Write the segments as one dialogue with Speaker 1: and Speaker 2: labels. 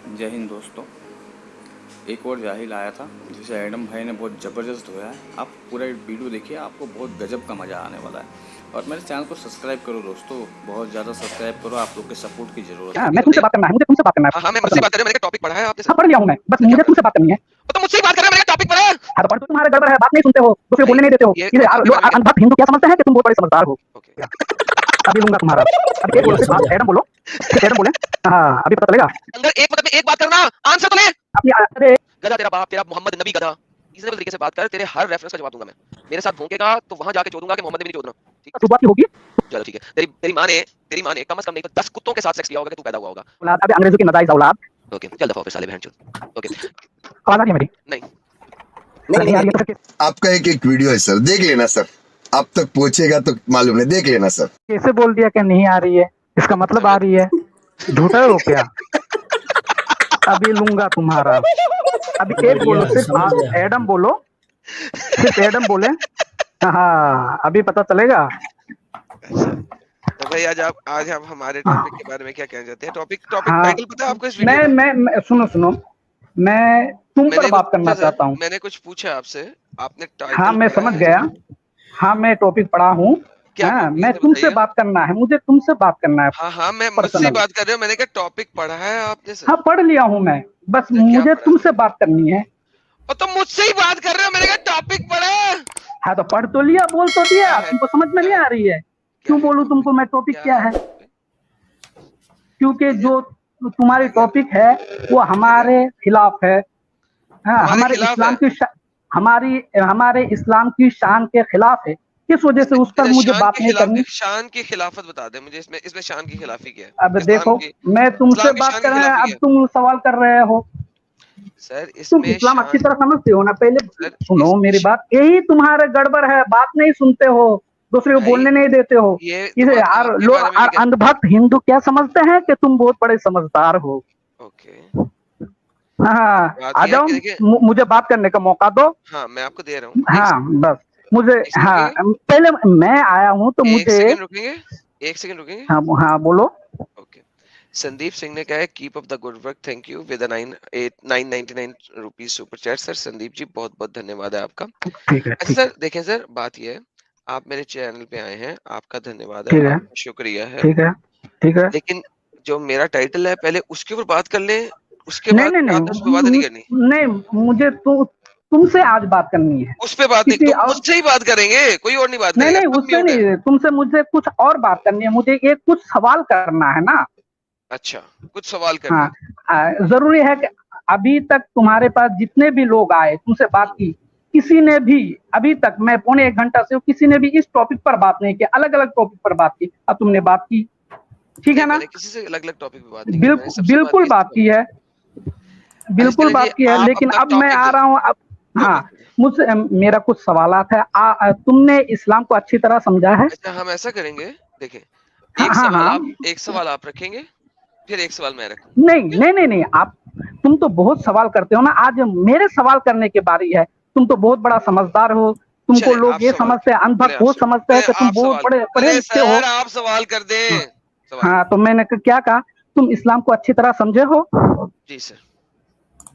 Speaker 1: जय हिंद दोस्तों। एक और जाहिल आया था जिसे एडम भाई ने बहुत ज़बरदस्त धोया है। आप पूरा वीडियो देखिए, आपको बहुत गजब का मज़ा आने वाला है। और मेरे चैनल को सब्सक्राइब करो दोस्तों, बहुत ज़्यादा सब्सक्राइब करो, आप लोग के सपोर्ट की ज़रूरत है।
Speaker 2: हाँ, मैं तुमसे बात करना है, मुझे तुमसे बात करना है।
Speaker 3: हाँ मैं मुझसे बात कर रहे हो, मैंने टॉपिक पढ़ा है आपने
Speaker 2: हाँ,
Speaker 3: सर?
Speaker 2: पढ़ लिया हूँ मैं, बस
Speaker 3: क्या
Speaker 2: मुझे
Speaker 3: पढ़ा?
Speaker 2: तुमसे बात करनी है।
Speaker 3: तो मुझसे ही बात कर रहे हो, मैंने टॉपिक पढ़ा है।
Speaker 2: हाँ, तो पढ़ तो तुम्हारे गड़बड़ है, बात नहीं सुनते हो, दूसरे को बोलने नहीं देते हो।
Speaker 3: ये
Speaker 2: ये
Speaker 3: टॉपिक के
Speaker 2: लोग
Speaker 3: बारे में
Speaker 2: अनभक्त हिंदू क्या समझते हैं कि तुम बहुत बड़े समझदार हो।
Speaker 3: ओके
Speaker 2: अभी लूंगा तुम्हारा। अभी एक बोलो, सिर्फ एडम बोलो, सिर्फ एडम बोले। हाँ, अभी पता चलेगा।
Speaker 3: अंदर एक मतलब में एक बात करना, आंसर तो ले।
Speaker 2: अपनी अरे
Speaker 3: गधा तेरा बाप, तेरा मोहम्मद नबी गधा। रीजनेबल तरीके से बात कर, तेरे हर रेफरेंस का जवाब दूंगा मैं। मेरे साथ भौंकेगा तो वहां जाके चोदूंगा कि मोहम्मद नबी नहीं चोदना, ठीक है?
Speaker 2: तू बात की होगी।
Speaker 3: चलो ठीक है। तेरी माँ ने कम से कम नहीं तो 10 कुत्तों के साथ सेक्स किया होगा कि तू पैदा हुआ होगा।
Speaker 2: औलाद, अभी अंग्रेजों की नजायज औलाद।
Speaker 3: ओके चल दफा फिर साले बहनचोद। ओके
Speaker 2: आवाज आ रही है मेरी?
Speaker 3: नहीं
Speaker 2: नहीं आ रही है तो फिर
Speaker 4: आपका एक एक वीडियो है सर, देख लेना सर। आप तक पहुंचेगा तो मालूम नहीं, देख लेना सर।
Speaker 2: कैसे बोल दिया कि नहीं आ रही है? इसका मतलब आ रही है। झूठा हो क्या? अभी लूंगा तुम्हारा। अभी एक बोलो, सिर्फ एडम बोलो, सिर्फ एडम बोले। हाँ, अभी पता चलेगा।
Speaker 3: तो भाई आज आप हमारे टॉपिक के बारे में क्या कहना चाहते हैं? टॉपिक
Speaker 2: हाँ,
Speaker 3: टाइटल पता है आपको इस वीडियो का?
Speaker 2: मैं सुनो, मैं तुम पर बात करना चाहता हूँ।
Speaker 3: मैंने कुछ पूछा आपसे, आपने टाइटल
Speaker 2: हाँ, मैं
Speaker 3: पढ़ा
Speaker 2: समझ
Speaker 3: है?
Speaker 2: गया। हाँ, मैं टॉपिक पढ़ा हूँ।
Speaker 3: क्या
Speaker 2: हाँ,
Speaker 3: टॉपिक
Speaker 2: मैं
Speaker 3: है
Speaker 2: तुमसे
Speaker 3: बताइए?
Speaker 2: बात करना है, मुझे तुमसे बात करना है।
Speaker 3: हाँ मैं मुझसे
Speaker 2: पर्सनल।
Speaker 3: बात कर रहे हो, मैंने कहा टॉपिक पढ़ा है आपने सर?
Speaker 2: हाँ, पढ़ लिया हूँ मैं, बस
Speaker 3: क्या
Speaker 2: मुझे
Speaker 3: पढ़ा?
Speaker 2: तुमसे बात करनी है।
Speaker 3: और तुम मुझसे ही बात कर रहे हो, मैंने कहा टॉपिक पढ़ा।
Speaker 2: हाँ, तो पढ़ तो लिया, बोल तो दिया,
Speaker 3: क्या है?
Speaker 2: तुमको समझ में नहीं आ रही है। क्यों बोलूँ तुमको मैं टॉपिक क्या है? क्योंकि जो तुम्हारी टॉपिक है वो हमारे खिलाफ है। हाँ, हमारे इस्लाम की हमारे इस्लाम की शान के खिलाफ है। इस वजह से उस पर मुझे बात नहीं करनी।
Speaker 3: शान की खिलाफत बता दे मुझे, इसमें शान की खिलाफी क्या है?
Speaker 2: अब देखो, मैं तुमसे
Speaker 3: इस्लाम की
Speaker 2: बात
Speaker 3: शान
Speaker 2: कर
Speaker 3: की
Speaker 2: रहे हैं,
Speaker 3: खिलाफी
Speaker 2: अब
Speaker 3: क्या है?
Speaker 2: तुम सवाल कर रहे हो।
Speaker 3: सर
Speaker 2: तुम
Speaker 3: इसमें
Speaker 2: इस्लाम अच्छी
Speaker 3: शान
Speaker 2: तरह समझते हो ना? पहले
Speaker 3: सर
Speaker 2: सुनो मेरी बात। यही तुम्हारे गड़बड़ है, बात नहीं सुनते हो, दूसरे को
Speaker 3: भाई
Speaker 2: बोलने नहीं देते हो।
Speaker 3: ये तो
Speaker 2: इसे
Speaker 3: बात
Speaker 2: यार
Speaker 3: आपके
Speaker 2: लोग
Speaker 3: बारे में भी क्या?
Speaker 2: अंधभक्त हिंदू क्या समझते हैं कि तुम बहुत बड़े समझदार हो।
Speaker 3: ओके
Speaker 2: हाँ,
Speaker 3: बात
Speaker 2: आ
Speaker 3: ये है
Speaker 2: जाओ,
Speaker 3: कि देखिए,
Speaker 2: मुझे बात करने का मौका दो।
Speaker 3: हाँ मैं आपको दे रहा हूँ।
Speaker 2: हाँ, बस मुझे।
Speaker 3: एक सेकंड
Speaker 2: हाँ,
Speaker 3: रुकेंगे?
Speaker 2: पहले मैं आया हूँ तो
Speaker 3: एक
Speaker 2: मुझे।
Speaker 3: सेकंड रुकेंगे? एक सेकंड रुकेंगे?
Speaker 2: हाँ हाँ, बोलो।
Speaker 3: ओके संदीप सिंह ने कहा है keep up the good work, thank you with 999 rupees super chat. Sir Sandeep ji बहुत बहुत धन्यवाद है आपका।
Speaker 2: ठीक है,
Speaker 3: अच्छा
Speaker 2: ठीक
Speaker 3: सर देखें सर, बात ये है, आप मेरे चैनल पे आए हैं, आपका धन्यवाद है,
Speaker 2: ठीक है,
Speaker 3: आपका शुक्रिया है।
Speaker 2: ठीक है, ठीक है।
Speaker 3: लेकिन जो मेरा टाइटल है पहले उसके ऊपर बात कर लें, उसके
Speaker 2: नहीं
Speaker 3: बाद
Speaker 2: नहीं
Speaker 3: क्या उस पर बात नहीं करनी?
Speaker 2: नहीं, मुझे तुमसे आज बात करनी है।
Speaker 3: उस पे बात नहीं,
Speaker 2: किसी
Speaker 3: तुम
Speaker 2: और
Speaker 3: मुझसे ही बात करेंगे, कोई और नहीं बात
Speaker 2: नहीं
Speaker 3: करेगा,
Speaker 2: नहीं,
Speaker 3: सब
Speaker 2: उससे
Speaker 3: म्यूट है।
Speaker 2: नहीं, तुमसे मुझे कुछ और बात करनी है। मुझे एक कुछ सवाल करना है ना।
Speaker 3: अच्छा कुछ सवाल करने
Speaker 2: हाँ,
Speaker 3: हैं।
Speaker 2: जरूरी है कि अभी तक तुम्हारे पास जितने भी लोग आए, तुमसे बात की, किसी ने भी अभी तक, मैं पौने 1 घंटा से हूँ, किसी ने भी इस टॉपिक पर बात नहीं की। अलग अलग टॉपिक पर बात की, अब तुमने बात की, ठीक
Speaker 3: नहीं
Speaker 2: है ना?
Speaker 3: मैंने किसी से अलग अलग टॉपिक पे बात नहीं की, मैंने सबसे
Speaker 2: बिल्कुल
Speaker 3: की
Speaker 2: बात की है,
Speaker 3: अच्छा
Speaker 2: बिल्कुल
Speaker 3: चलें जी,
Speaker 2: बात की है।
Speaker 3: आप
Speaker 2: लेकिन
Speaker 3: अपना
Speaker 2: अब मैं
Speaker 3: टॉपिक
Speaker 2: आ
Speaker 3: दे
Speaker 2: रहा हूँ अब। हाँ,
Speaker 3: टॉपिक दे।
Speaker 2: मुझसे मेरा कुछ सवालात है। तुमने इस्लाम को अच्छी तरह समझा है?
Speaker 3: अच्छा हम ऐसा करेंगे, देखें
Speaker 2: हाँ हाँ हाँ।
Speaker 3: एक सवाल आप रखेंगे, फिर एक सवाल मैं रखूंगा,
Speaker 2: नहीं
Speaker 3: ठीक है?
Speaker 2: नहीं नहीं नहीं, आप तुम तो बहुत सवाल करते हो ना। आज मेरे सवाल करने की बारी है। तुम तो बहुत बड़ा समझदार हो। तुमको
Speaker 3: चले आप
Speaker 2: लोग ये
Speaker 3: सवाल
Speaker 2: समझते हैं,
Speaker 3: चले
Speaker 2: अनभक्त
Speaker 3: आप
Speaker 2: वो
Speaker 3: सवाल
Speaker 2: समझते हैं
Speaker 3: चले
Speaker 2: कि तुम
Speaker 3: आप
Speaker 2: बहुत
Speaker 3: सवाल
Speaker 2: बड़े पढ़े
Speaker 3: चले
Speaker 2: लिखे हो।
Speaker 3: सर आप सवाल कर दे सवाल।
Speaker 2: हाँ, तो मैंने क्या कहा? तुम इस्लाम को अच्छी तरह समझे हो?
Speaker 3: जी सर।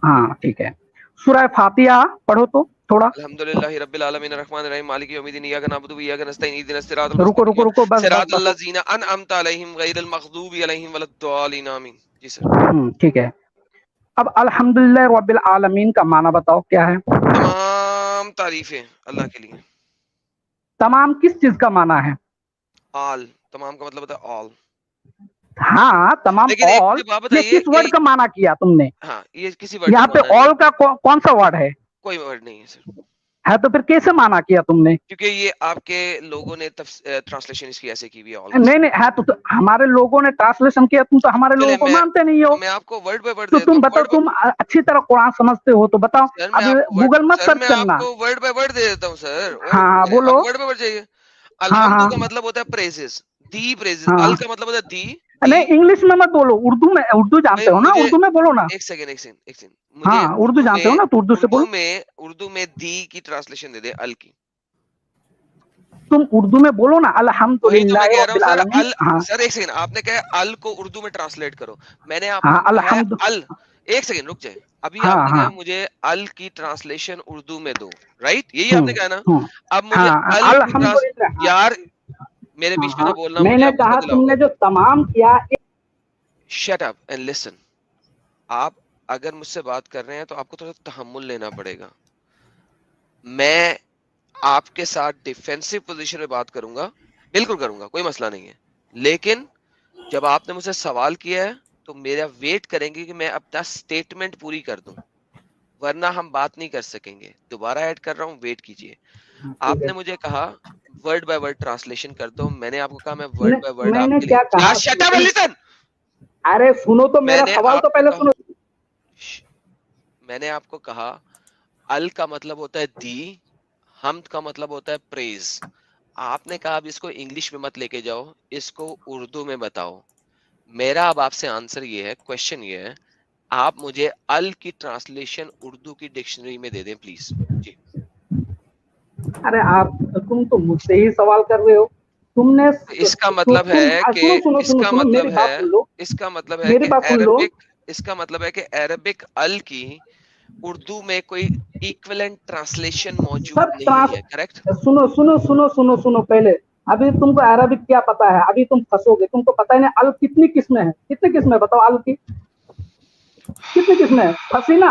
Speaker 2: हाँ, ठीक है। सूरह फातिहा पढ़ो तो थोड़ा।
Speaker 3: अल्हम्दुलिल्लाहि रब्बिल आलमीन अर्रहमानिर रहीम मालिकि यौमिद्दीन इय्याका नअबुदु व इय्याका नस्तईन इहदिनस सिरातल
Speaker 2: रुको रुको
Speaker 3: मुस्तकीम
Speaker 2: रुको, बस बस
Speaker 3: सिरातल
Speaker 2: बस।
Speaker 3: लज़ीना अनअमता अलैहिम गैरिल मग़दूबि अलैहिम वलद्दालिन आमीन। जी सर।
Speaker 2: ठीक है। अब अल्हम्दुलिल्लाह रब्बिल आलमीन का माना बताओ क्या है?
Speaker 3: तमाम तारीफें अल्लाह के लिए।
Speaker 2: तमाम किस चीज का माना है?
Speaker 3: ऑल, तमाम का मतलब होता है ऑल।
Speaker 2: हाँ, तमाम
Speaker 3: लेकिन एक
Speaker 2: ऑल।
Speaker 3: मुझे बात
Speaker 2: ये
Speaker 3: बताइए
Speaker 2: किस वर्ड
Speaker 3: कि
Speaker 2: का माना किया तुमने?
Speaker 3: हाँ ये किसी वर्ड का
Speaker 2: यहाँ पे
Speaker 3: माना नहीं,
Speaker 2: ऑल का कौन सा वर्ड है?
Speaker 3: कोई वर्ड नहीं है सर,
Speaker 2: है तो फिर कैसे माना किया तुमने?
Speaker 3: क्योंकि ये आपके लोगों ने ट्रांसलेशन इसकी ऐसे की हुई है ऑल की।
Speaker 2: नहीं नहीं, है तो हमारे लोगों ने ट्रांसलेशन किया, तुम तो हमारे लोगों
Speaker 3: चले
Speaker 2: को मानते नहीं हो।
Speaker 3: मैं आपको वर्ड बाय वर्ड
Speaker 2: तो
Speaker 3: देता
Speaker 2: तुम
Speaker 3: हूँ,
Speaker 2: बताओ, तुम अच्छी तरह कुरान समझते हो तो बताओ। अब गूगल मत सर्च
Speaker 3: मैं
Speaker 2: करना।
Speaker 3: आपको वर्ड बाय वर्ड दे देता हूँ सर।
Speaker 2: हाँ हाँ, बोलो।
Speaker 3: आपको वर्ड बाय वर्ड चाहिए?
Speaker 2: हाँ
Speaker 3: अल्हम्दु
Speaker 2: हाँ
Speaker 3: का मतलब होता है प्रेजेस, दी प्रेजेस।
Speaker 2: हाँ।
Speaker 3: अल का मतलब होता है दी
Speaker 2: नहीं, इंग्लिश में मत बोलो, उर्दू में। उर्दू
Speaker 3: भाई
Speaker 2: जानते हो ना?
Speaker 3: मुझे
Speaker 2: उर्दू में बोलो ना।
Speaker 3: एक सेकंड मुझे
Speaker 2: हाँ, उर्दू जानते हो ना, तो उर्दू से बोलो।
Speaker 3: उर्दू में दी की ट्रांसलेशन दे दे अल की।
Speaker 2: तुम उर्दू में बोलो ना,
Speaker 3: वही तो
Speaker 2: अल्हम्दुलिल्लाह
Speaker 3: मैं कह रहा हूँ
Speaker 2: रब्बिल
Speaker 3: सर।
Speaker 2: आलमीन। हाँ
Speaker 3: सर एक सेकंड, आपने कहा अल को उर्दू में ट्रांसलेट करो, मैंने
Speaker 2: हाँ,
Speaker 3: आपको कहा है
Speaker 2: अल्हम्दु
Speaker 3: अल, एक सेकंड रुक जाए, अभी
Speaker 2: हाँ
Speaker 3: आपने कहा
Speaker 2: हाँ
Speaker 3: मुझे अल की ट्रांसलेशन उर्दू में दो, राइट, यही आपने कहा ना? अब मुझे
Speaker 2: हाँ
Speaker 3: अल की
Speaker 2: अल्हम्दुलिल्लाह। हाँ
Speaker 3: यार मेरे
Speaker 2: हाँ
Speaker 3: बीच में ना
Speaker 2: हाँ
Speaker 3: बोलना, मुझे
Speaker 2: मैंने
Speaker 3: अब गुस्सा
Speaker 2: कहा
Speaker 3: दिलाओगे।
Speaker 2: तुमने जो तमाम किया
Speaker 3: शट अप एंड लिसन। आप अगर मुझसे बात कर रहे हैं तो आपको थोड़ा तहम्मुल लेना पड़ेगा। मैं आपके साथ डिफेंसिव पोजीशन में बात करूंगा, बिल्कुल करूंगा, कोई मसला नहीं है, लेकिन जब आपने मुझसे सवाल किया है तो मेरा वेट करेंगे कि मैं अपना स्टेटमेंट पूरी कर दूं, वरना हम बात नहीं कर सकेंगे। दोबारा ऐड कर रहा हूं, वेट कीजिए। आपने मुझे कहा वर्ड बाय वर्ड ट्रांसलेशन कर दो, मैंने आपको कहा मैं वर्ड बाय वर्ड
Speaker 2: मैंने
Speaker 3: आपके लिए,
Speaker 2: क्या कहा?
Speaker 3: यार शट अप एंड लिसन।
Speaker 2: अरे सुनो तो मेरा
Speaker 3: मैंने
Speaker 2: सवाल तो
Speaker 3: आपको
Speaker 2: पहले
Speaker 3: कहा,
Speaker 2: सुनो।
Speaker 3: मैंने आपको कहा अल का मतलब होता है दी, हमद का मतलब होता है प्रेज। आपने कहा अब इसको इंग्लिश में मत लेके जाओ, इसको उर्दू में बताओ। मेरा अब आपसे आंसर ये है, क्वेश्चन ये है, आप मुझे अल की ट्रांसलेशन उर्दू की डिक्शनरी में दे दें प्लीज जी।
Speaker 2: अरे आप तुम तो मुझसे ही सवाल कर रहे हो। तुमने
Speaker 3: इसका मतलब है कि
Speaker 2: सुनो सुनो सुनो
Speaker 3: इसका
Speaker 2: सुनो
Speaker 3: मतलब
Speaker 2: मेरी बात
Speaker 3: है
Speaker 2: सुन लो,
Speaker 3: इसका मतलब है
Speaker 2: मेरी
Speaker 3: कि
Speaker 2: बात सुन लो।
Speaker 3: अरबिक, इसका मतलब है कि अरबिक अल की उर्दू में कोई इक्विवेलेंट ट्रांसलेशन मौजूद
Speaker 2: सब
Speaker 3: नहीं है, करेक्ट?
Speaker 2: सुनो सुनो सुनो सुनो सुनो पहले। अभी तुमको अरबिक क्या पता है? अभी तुम फंसोगे, तुमको पता ही नहीं अल कितनी किस्में हैं। कितनी किस्में बताओ अल की? कितनी किस्में हैं? फंसी ना,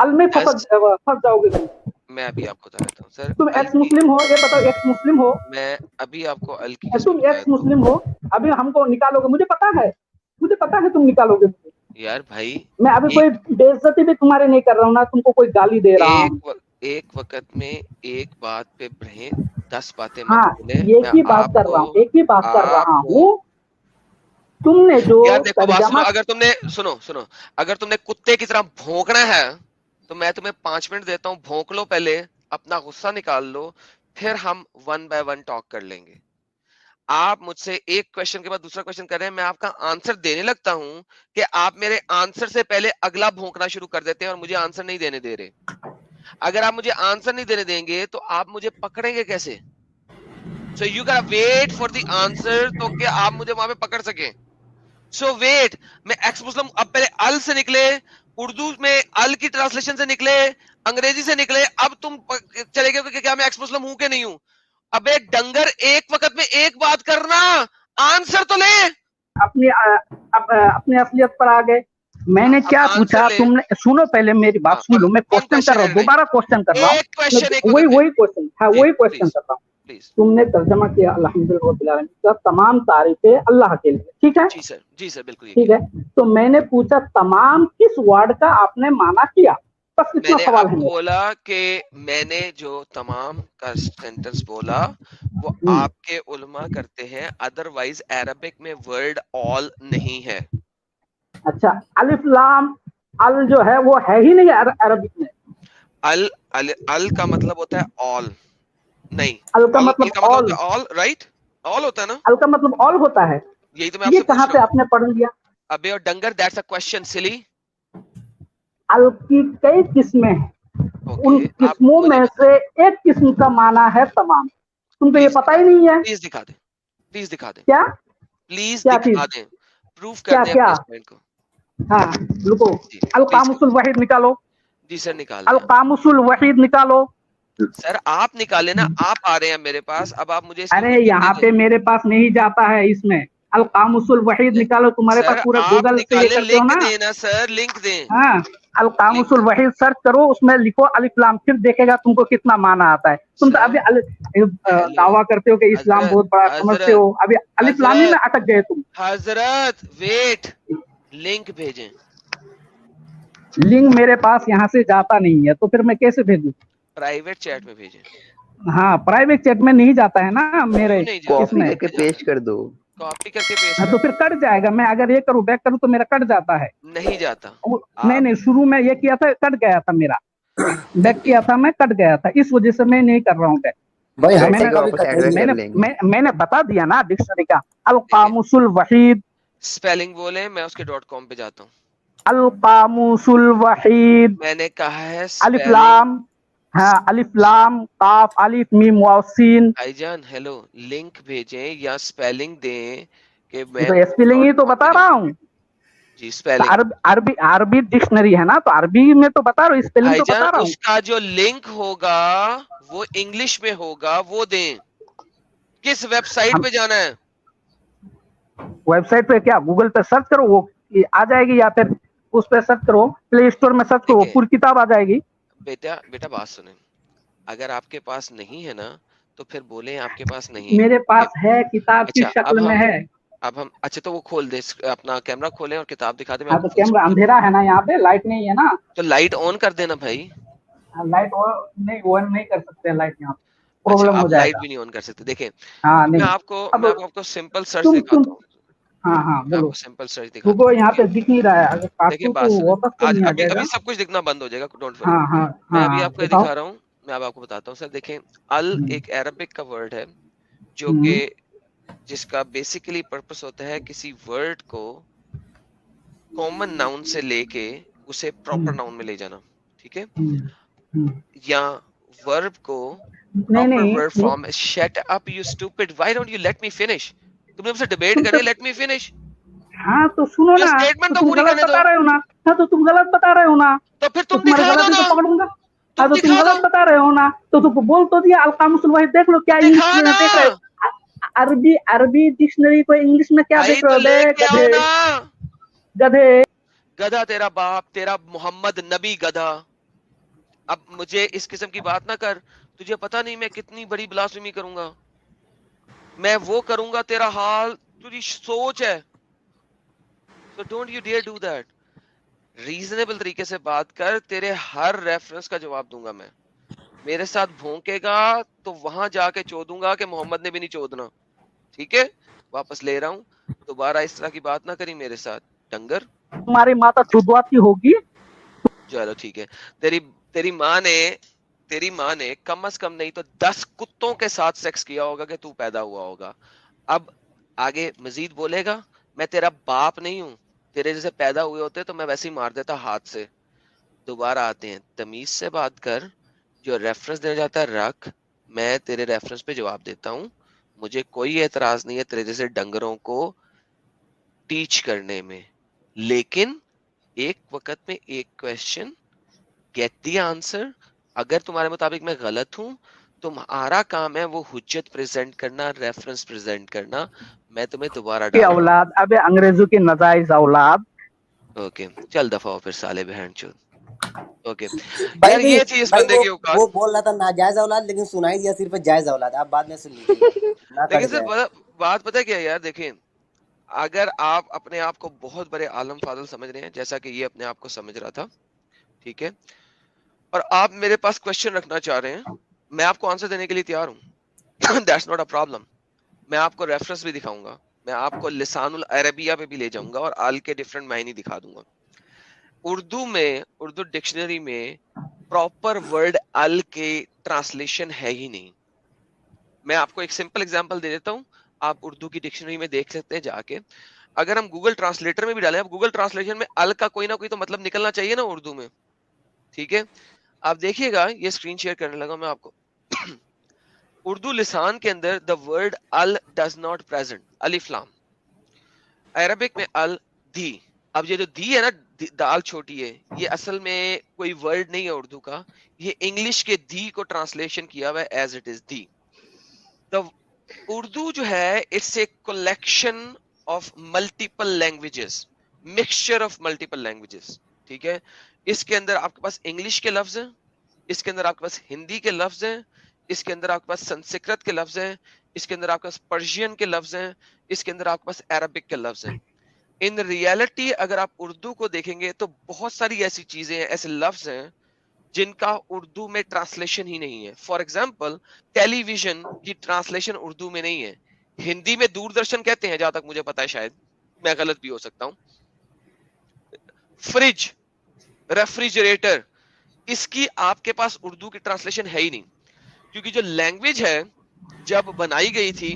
Speaker 2: अल में फंस
Speaker 3: 10।
Speaker 2: फंस जाओगे तुम।
Speaker 3: मैं अभी आपको बता देता हूँ सर,
Speaker 2: तुम
Speaker 3: अल
Speaker 2: एक्स
Speaker 3: की,
Speaker 2: मुस्लिम हो, ये बताओ एक्स मुस्लिम हो?
Speaker 3: मैं अभी आपको अल की किस्में
Speaker 2: तुम
Speaker 3: बता
Speaker 2: एक्स
Speaker 3: देता हूँ।
Speaker 2: मुस्लिम हो, अभी हमको निकालोगे, मुझे पता है, मुझे पता है तुम निकालोगे मुझे।
Speaker 3: यार भाई
Speaker 2: मैं अभी कोई
Speaker 3: एक
Speaker 2: बेइज्जती भी तुम्हारे नहीं कर रहा हूँ ना, तुमको कोई गाली दे रहा हूँ।
Speaker 3: एक वक्त में एक बात पे रहें, 10 बातें मत
Speaker 2: हाँ
Speaker 3: बोले।
Speaker 2: एक
Speaker 3: मैं
Speaker 2: ही बात कर
Speaker 3: आपको
Speaker 2: रहा हूँ, एक ही बात कर रहा
Speaker 3: आपको
Speaker 2: हूँ। तुमने जो
Speaker 3: यार देखो बात सुनो,
Speaker 2: तर्जमा,
Speaker 3: अगर तुमने सुनो सुनो, अगर तुमने कुत्ते की तरह भौंकना है तो मैं तुम्हें 5 मिनट देता हूँ, भौंक लो पहले, अपना गुस्सा निकाल लो, फिर हम वन बाय वन टॉक कर लेंगे। आप मुझसे एक क्वेश्चन के बाद दूसरा क्वेश्चन कर रहे हैं, मैं आपका आंसर देने लगता हूं कि आप मेरे आंसर से पहले अगला भौंकना शुरू कर देते हैं और मुझे आंसर नहीं देने दे रहे। अगर आप मुझे आंसर नहीं देने देंगे तो आप मुझे पकड़ेंगे कैसे? So you can wait for the answer, तो कि आप मुझे वहां पे पकड़ सके। सो वेट, मैं एक्स मुस्लिम, अब पहले अल से निकले, उर्दू में अल की ट्रांसलेशन से निकले, अंग्रेजी से निकले, अब तुम चले गए कि क्या मैं एक्स मुस्लिम हूं कि नहीं हूं? अबे डंगर, एक वक्त में एक बात करना, आंसर तो ले।
Speaker 2: अपनी असलियत पर आ गए। मैंने
Speaker 3: अब
Speaker 2: क्या
Speaker 3: आंसर
Speaker 2: पूछा?
Speaker 3: ले।
Speaker 2: तुमने सुनो पहले मेरी बात
Speaker 3: हाँ,
Speaker 2: सुन
Speaker 3: अब
Speaker 2: लो, मैं
Speaker 3: वन
Speaker 2: क्वेश्चन कर
Speaker 3: क्वेश्चन
Speaker 2: रहा
Speaker 3: एट
Speaker 2: हूँ,
Speaker 3: ए
Speaker 2: दोबारा क्वेश्चन कर रहा हूँ।
Speaker 3: एक क्वेश्चन एक
Speaker 2: वही
Speaker 3: वक्त में,
Speaker 2: वही क्वेश्चन है,
Speaker 3: प्लीज
Speaker 2: वही क्वेश्चन
Speaker 3: प्लीज
Speaker 2: कर रहा हूँ।
Speaker 3: प्लीज।
Speaker 2: तुमने तर्जमा किया अल्हम्दुलिल्लाह रब्बिल आलमीन, तमाम तारीफें अल्लाह के लिए, ठीक है?
Speaker 3: जी सर बिल्कुल
Speaker 2: ठीक
Speaker 3: यकीन।
Speaker 2: है, तो मैंने पूछा तमाम किस वर्ड का आपने माना किया, बस इतना
Speaker 3: मैंने
Speaker 2: सवाल है
Speaker 3: आपको
Speaker 2: मेरा।
Speaker 3: बोला कि मैंने जो तमाम का सेंटेंस बोला वो
Speaker 2: हम्म,
Speaker 3: आपके उलमा करते हैं, अदरवाइज अरबिक में वर्ड ऑल नहीं है।
Speaker 2: अच्छा, अलिफ लाम अल जो है वो है ही नहीं अरबिक में।
Speaker 3: अल अल अल का मतलब होता है ऑल, नहीं,
Speaker 2: अल का
Speaker 3: अल
Speaker 2: मतलब
Speaker 3: का मतलब
Speaker 2: ऑल,
Speaker 3: होता है ऑल, राइट? ऑल होता है ना,
Speaker 2: अल का मतलब ऑल होता है।
Speaker 3: यही तो मैं
Speaker 2: ये
Speaker 3: आपसे
Speaker 2: कहाँ
Speaker 3: पूछ
Speaker 2: पे
Speaker 3: रहा हूँ।
Speaker 2: आपने पढ़ लिया?
Speaker 3: अबे और डंगर, दैट्स अ क्वेश्चन सिली।
Speaker 2: अल की कई किस्में हैं, उन
Speaker 3: ओके, आप
Speaker 2: किस्मों
Speaker 3: मुझे
Speaker 2: में से एक किस्म का माना है तमाम। तुमको ये
Speaker 3: प्लीज
Speaker 2: पता
Speaker 3: दिखा
Speaker 2: ही
Speaker 3: दें,
Speaker 2: नहीं है
Speaker 3: प्लीज दिखा दें, प्लीज दिखा दें,
Speaker 2: क्या?
Speaker 3: प्लीज
Speaker 2: क्या
Speaker 3: दिखा
Speaker 2: चीज?
Speaker 3: दें, प्रूफ कर
Speaker 2: क्या
Speaker 3: दें
Speaker 2: क्या?
Speaker 3: अपने इस पॉइंट को।
Speaker 2: हाँ रुको,
Speaker 3: जी
Speaker 2: अल
Speaker 3: प्लीज कर
Speaker 2: कामुसुल
Speaker 3: दें।
Speaker 2: वहीद निकालो,
Speaker 3: जी सर निकाल
Speaker 2: अल
Speaker 3: रहे हैं।
Speaker 2: कामुसुल वहीद निकालो।
Speaker 3: सर आप निकाले ना, आप आ रहे हैं मेरे पास, अब आप मुझे इसकी
Speaker 2: अरे
Speaker 3: वर्किंग
Speaker 2: यहाँ
Speaker 3: दे
Speaker 2: पे
Speaker 3: दें।
Speaker 2: मेरे पास नहीं जाता है इसमें। अल कामुसुल वहीद निकालो, तुम्हारे पास
Speaker 3: सर
Speaker 2: पूरा
Speaker 3: आप
Speaker 2: गूगल से ये
Speaker 3: निकाले,
Speaker 2: करते हो
Speaker 3: लिंक
Speaker 2: ना।
Speaker 3: देना सर, लिंक दें,
Speaker 2: हाँ, अल
Speaker 3: लिंक
Speaker 2: कामुसुल
Speaker 3: दें।
Speaker 2: वहीद सर्च करो, उसमें लिखो अलिफ लाम, फिर देखेगा तुमको कितना माना आता है। तुम तो
Speaker 3: सर
Speaker 2: अभी
Speaker 3: हेलो,
Speaker 2: दावा करते हो कि इस्लाम
Speaker 3: हजरत
Speaker 2: बहुत बड़ा समझते
Speaker 3: हजरत
Speaker 2: हो, अभी अलिफ लामी में
Speaker 3: हजरत
Speaker 2: अटक गए तुम।
Speaker 3: हजरत वेट, लिंक भेजें।
Speaker 2: लिंक मेरे पास यहाँ से जाता नहीं है, तो फिर मैं कैसे भेजूं?
Speaker 3: प्राइवेट चैट में भेजें।
Speaker 2: हाँ, प्राइवेट चैट में नहीं जाता है ना मेरे
Speaker 3: क्यों नहीं जाता?
Speaker 5: कॉपी
Speaker 2: इसमें।
Speaker 5: करके
Speaker 3: कैसे जाता
Speaker 5: पेस्ट
Speaker 3: है?
Speaker 5: कर दो।
Speaker 3: कॉपी करके पेस्ट
Speaker 2: हाँ,
Speaker 3: कर
Speaker 2: तो फिर
Speaker 3: दो।
Speaker 2: कट जाएगा। मैं अगर ये करूँ, बैक करूँ, तो मेरा कट जाता है।
Speaker 3: नहीं जाता।
Speaker 2: नहीं
Speaker 3: आप
Speaker 2: नहीं, शुरू में ये किया था, कट गया था मेरा, बैक
Speaker 3: देखिए,
Speaker 2: किया था मैं, कट गया था, इस वजह से मैं नहीं कर रहा हूँ बैक।
Speaker 6: भाई
Speaker 2: तो
Speaker 6: हटने
Speaker 2: मैंने
Speaker 6: का भी
Speaker 5: वापस
Speaker 6: कट
Speaker 5: ऐड बैक कर
Speaker 2: मैंने
Speaker 5: लेंगे।
Speaker 2: मैंने बता दिया ना डिक्शनरी का। अल
Speaker 3: देखिए
Speaker 2: कामुसुल वहीद,
Speaker 3: स्पेलिंग बोले, मैं उसके .com पे जाता हूँ।
Speaker 2: अल कामुसुल वहीद,
Speaker 3: मैंने कहा है
Speaker 2: अलिफ
Speaker 3: स्पेलिंग।
Speaker 2: लाम, हाँ अलिफ लाम काफ अलिफ मीम वाव सीन।
Speaker 3: भाईजान हेलो, लिंक भेजें या स्पेलिंग दें कि मैं
Speaker 2: तो स्पेलिंग ही तो
Speaker 3: .com पे
Speaker 2: बता
Speaker 3: नहीं
Speaker 2: रहा
Speaker 3: हूँ।
Speaker 2: हूँ।
Speaker 3: जी स्पेलिंग
Speaker 2: अरबी अरबी डिक्शनरी है ना, तो अरबी में तो बता रहा हूँ, स्पेलिंग तो
Speaker 3: भाईजान,
Speaker 2: बता रहा हूँ।
Speaker 3: उसका जो लिंक होगा वो इंग्लिश में होगा, वो दें। किस वेबसाइट
Speaker 2: हम
Speaker 3: पे जाना है?
Speaker 2: वेबसाइट पे क्या, गूगल पे सर्च करो, वो आ जाएगी, या फिर उस पे सर्च करो, प्ले स्टोर में सर्च करो,
Speaker 3: देखिए
Speaker 2: पूरी किताब आ जाएगी।
Speaker 3: बेटा, बेटा बात सुने, अगर आपके पास नहीं है ना तो फिर बोले आपके पास नहीं है।
Speaker 2: मेरे पास है, किताब की
Speaker 3: अच्छा
Speaker 2: शक्ल में है।
Speaker 3: अब हम अच्छा तो वो खोल दे, अपना कैमरा खोलें और किताब दिखा दे, मैं
Speaker 2: हाँ
Speaker 3: आपको
Speaker 2: तो
Speaker 3: फुल
Speaker 2: कैमरा,
Speaker 3: स्क्रीन
Speaker 2: अंधेरा है ना यहाँ पे, लाइट नहीं है ना।
Speaker 3: तो लाइट ऑन कर देना भाई।
Speaker 2: लाइट नहीं, ऑन नहीं कर सकते लाइट यहाँ पे,
Speaker 3: अच्छा
Speaker 2: प्रॉब्लम हो
Speaker 3: आप लाइट
Speaker 2: जाएगा।
Speaker 3: भी नहीं ऑन कर सकते। देखें
Speaker 2: हाँ
Speaker 3: मैं
Speaker 2: नहीं।
Speaker 3: आपको
Speaker 2: अब
Speaker 3: मैं आपको सिंपल सर्च
Speaker 2: तुम
Speaker 3: दिखाता हूँ,
Speaker 2: हाँ हाँ
Speaker 3: मैं
Speaker 2: बोलो।
Speaker 3: आपको सिंपल सर्च दिखाता
Speaker 2: रुको,
Speaker 3: हूँ।
Speaker 2: यहाँ पे दिख नहीं रहा है, अगर
Speaker 3: देखिए
Speaker 2: काटू
Speaker 3: बात
Speaker 2: तो
Speaker 3: सुने,
Speaker 2: वापस तो
Speaker 3: आज
Speaker 2: नहीं आ
Speaker 3: अभी
Speaker 2: जाएगा।
Speaker 3: अभी सब कुछ दिखना बंद हो जाएगा, डोंट वरी।
Speaker 2: हाँ हाँ
Speaker 3: मैं
Speaker 2: हाँ
Speaker 3: अभी
Speaker 2: हाँ
Speaker 3: आपको ये
Speaker 2: बताओ।
Speaker 3: दिखा रहा हूँ, मैं अब आपको बताता हूँ सर। देखें अल
Speaker 2: हम्म,
Speaker 3: एक अरबिक का वर्ड है जो कि
Speaker 2: हम्म,
Speaker 3: जिसका बेसिकली पर्पस होता है किसी वर्ड को कॉमन नाउन से लेके उसे प्रॉपर
Speaker 2: हम्म,
Speaker 3: नाउन में ले जाना, ठीक है?
Speaker 2: हम्म, हम्म।
Speaker 3: या वर्ब को
Speaker 2: नहीं
Speaker 3: प्रॉपर
Speaker 2: नहीं
Speaker 3: वर्ब
Speaker 2: वो,
Speaker 3: form. Shut up you stupid, why don't you let me finish? तुमने मुझसे डिबेट
Speaker 2: तुम
Speaker 3: करनी है,
Speaker 2: तब,
Speaker 3: लेट मी फिनिश।
Speaker 2: हाँ तो सुनो
Speaker 3: जो
Speaker 2: ना, तो
Speaker 3: स्टेटमेंट तो
Speaker 2: तुम
Speaker 3: पूरी
Speaker 2: गलत
Speaker 3: करने दो,
Speaker 2: बता रहे हो ना। हाँ तो तुम गलत बता रहे हो ना,
Speaker 3: तो फिर
Speaker 2: तो
Speaker 3: तुम
Speaker 2: तुम्हारी
Speaker 3: दिखा दो
Speaker 2: गलती
Speaker 3: ना,
Speaker 2: तो पकड़ूंगा। हाँ
Speaker 3: तुम
Speaker 2: तो तुम
Speaker 3: दिखा दो,
Speaker 2: गलत बता रहे हो ना, तो तुमको बोल तो दिया, अलकामुसुल वही देख लो,
Speaker 3: तो
Speaker 2: क्या
Speaker 3: दिखा
Speaker 2: इंग्लिश में
Speaker 3: ना
Speaker 2: देख रहे हो। अरबी अरबी डिक्शनरी को इंग्लिश में क्या
Speaker 3: भाई,
Speaker 2: देख रहे
Speaker 3: तो
Speaker 2: हो बे,
Speaker 3: लेके आओ
Speaker 2: गधे
Speaker 3: ना।
Speaker 2: गधे।
Speaker 3: गधा तेरा बाप, तेरा मोहम्मद नबी गधा। अब मुझे इस किस्म की बात ना कर, तुझे पता नहीं मैं कितनी बड़ी ब्लास्फेमी करूंगा। मैं वो करूंगा तेरा हाल तुझी सोच है। So don't you dare do that. Reasonable तरीके से बात कर, तेरे हर रेफरेंस का जवाब दूंगा मैं। मेरे साथ भौंकेगा तो वहां जाके चोदूंगा कि मोहम्मद ने भी नहीं चोदना, ठीक है? वापस ले रहा हूं, दोबारा इस तरह की बात ना करी मेरे साथ, डंगर।
Speaker 2: तुम्हारी माता चुदवाती होगी।
Speaker 3: चलो ठीक है। तेरी तेरी माँ ने कम से कम नहीं तो 10 कुत्तों के साथ सेक्स किया होगा कि तू पैदा हुआ होगा। अब आगे मजीद बोलेगा, मैं तेरा बाप नहीं हूं, तेरे जैसे पैदा हुए होते तो मैं वैसे ही मार देता हाथ से। दोबारा आते हैं, तमीज से बात कर, जो रेफरेंस देना चाहता है रख, मैं तेरे रेफरेंस पे जवाब देता हूँ। मुझे कोई एतराज नहीं है तेरे जैसे डंगरों को टीच करने में, लेकिन एक वक्त में एक क्वेश्चन, गेट द आंसर। अगर तुम्हारे मुताबिक मैं गलत हूं, तुम्हारा काम है वो हुज्जत प्रेजेंट करना, रेफरेंस प्रेजेंट करना। मैं तुम्हें दोबारा
Speaker 2: की
Speaker 3: डाल रहा
Speaker 2: औलाद, अबे अंग्रेजों की नाजायज औलाद।
Speaker 3: हूँ। ओके चल दफा हो फिर साले बहन चोद। ओके
Speaker 5: भाई
Speaker 3: यार,
Speaker 5: भी
Speaker 3: ये थी इस
Speaker 5: भाई
Speaker 3: बंदे की औकात।
Speaker 5: वो बोल रहा था नाजायज औलाद, लेकिन सुनाई दिया सिर्फ जायज औलाद। आप बाद में सुन लीजिएगा, ना कट
Speaker 3: लेकिन सिर्फ
Speaker 5: जाए।
Speaker 3: बात पता है क्या है यार, देखिए, अगर आप अपने आप को बहुत बड़े आलम फादल समझ रहे हैं जैसा कि ये अपने आप को समझ रहा था, ठीक है, और आप मेरे पास क्वेश्चन रखना चाह रहे हैं, मैं आपको आंसर देने के लिए तैयार हूँ। That's not a problem. मैं आपको रेफरेंस भी दिखाऊंगा, मैं आपको लिसानुल अरबिया पे भी ले जाऊंगा और अल के डिफरेंट मायने दिखा दूंगा। उर्दू में, उर्दू डिक्शनरी में प्रॉपर वर्ड अल के ट्रांसलेशन है ही नहीं। मैं आपको एक सिंपल एग्जांपल दे देता हूँ, आप उर्दू की डिक्शनरी में देख सकते हैं जाके। अगर हम गूगल ट्रांसलेटर में भी डालें, अब गूगल ट्रांसलेशन में अल का कोई ना कोई तो मतलब निकलना चाहिए ना उर्दू में, ठीक है? आप देखिएगा, ये स्क्रीन शेयर करने लगा मैं आपको। उर्दू लिसान के अंदर द वर्ड अल डज नॉट प्रेजेंट, अलिफ लाम। अरबिक में अल दी। अब ये जो दी है ना, दाल छोटी है, ये असल में कोई वर्ड नहीं है उर्दू का, ये इंग्लिश के दी को ट्रांसलेशन किया हुआ है एज इट इज दी। द उर्दू जो है, it's a collection of multiple languages, mixture of multiple languages, ठीक है? इसके अंदर आपके पास इंग्लिश के लफ्ज हैं, इसके अंदर आपके पास हिंदी के लफ्ज हैं, इसके अंदर आपके पास संस्कृत के लफ्ज हैं, इसके अंदर आपके पास पर्शियन के लफ्ज हैं, इसके अंदर आपके पास अरबिक के लफ्ज हैं। इन रियलिटी अगर आप उर्दू को देखेंगे तो बहुत सारी ऐसी चीजें हैं, ऐसे लफ्ज हैं जिनका उर्दू में ट्रांसलेशन ही नहीं है। फॉर एग्जाम्पल, टेलीविजन की ट्रांसलेशन उर्दू में नहीं है। हिंदी में दूरदर्शन कहते हैं जहां तक मुझे पता है, शायद मैं गलत भी हो सकता हूं। फ्रिज, रेफ्रिजरेटर, इसकी आपके पास उर्दू की ट्रांसलेशन है ही नहीं, क्योंकि जो लैंग्वेज है जब बनाई गई थी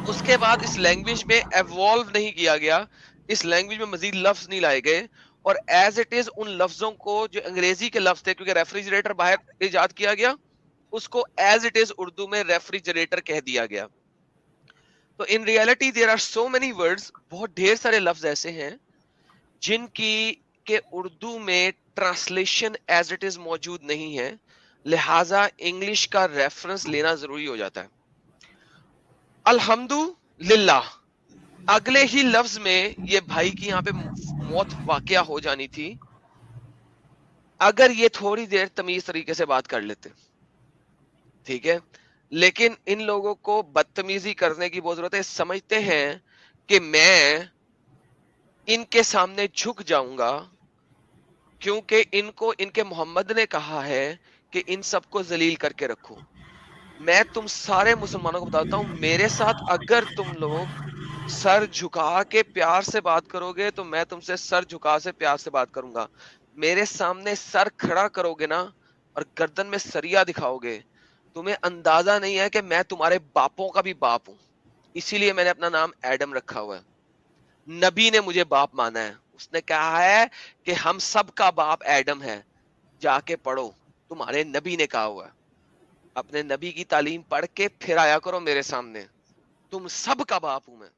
Speaker 3: उसके बाद इस लैंग्वेज में एवॉल्व नहीं किया गया, इस लैंग्वेज में मजीद लफ्ज नहीं लाए गए, और एज इट इज उन लफ्जों को जो अंग्रेजी के लफ्ज थे, क्योंकि रेफ्रिजरेटर बाहर इजाद किया गया, उसको एज इट इज उर्दू में रेफ्रिजरेटर कह दिया गया। तो in reality there are so many words, बहुत ढेर सारे लफ्ज ऐसे हैं جن کی کہ اردو میں ٹرانسلیشن ایز اٹ از موجود نہیں ہے، لہذا انگلش کا ریفرنس لینا ضروری ہو جاتا ہے. الحمدللہ اگلے ہی لفظ میں یہ بھائی کی یہاں پہ موت واقعہ ہو جانی تھی اگر یہ تھوڑی دیر تمیز طریقے سے بات کر لیتے. ٹھیک ہے، لیکن ان لوگوں کو بدتمیزی کرنے کی بہت ضرورت ہے. سمجھتے ہیں کہ میں ان کے سامنے جھک جاؤں گا کیونکہ ان کو ان کے محمد نے کہا ہے کہ ان سب کو ذلیل کر کے رکھو. میں تم سارے مسلمانوں کو بتاتا ہوں، میرے ساتھ اگر تم لوگ سر جھکا کے پیار سے بات کرو گے تو میں تم سے سر جھکا سے پیار سے بات کروں گا. میرے سامنے سر کھڑا کرو گے نا اور گردن میں سریا دکھاؤ گے، تمہیں اندازہ نہیں ہے کہ میں تمہارے باپوں کا بھی باپ ہوں. اسی لیے میں نے اپنا نام ایڈم رکھا ہوا ہے. نبی نے مجھے باپ مانا ہے، اس نے کہا ہے کہ ہم سب کا باپ ایڈم ہے. جا کے پڑھو، تمہارے نبی نے کہا ہوا ہے. اپنے نبی کی تعلیم پڑھ کے پھر آیا کرو میرے سامنے، تم سب کا باپ ہوں میں.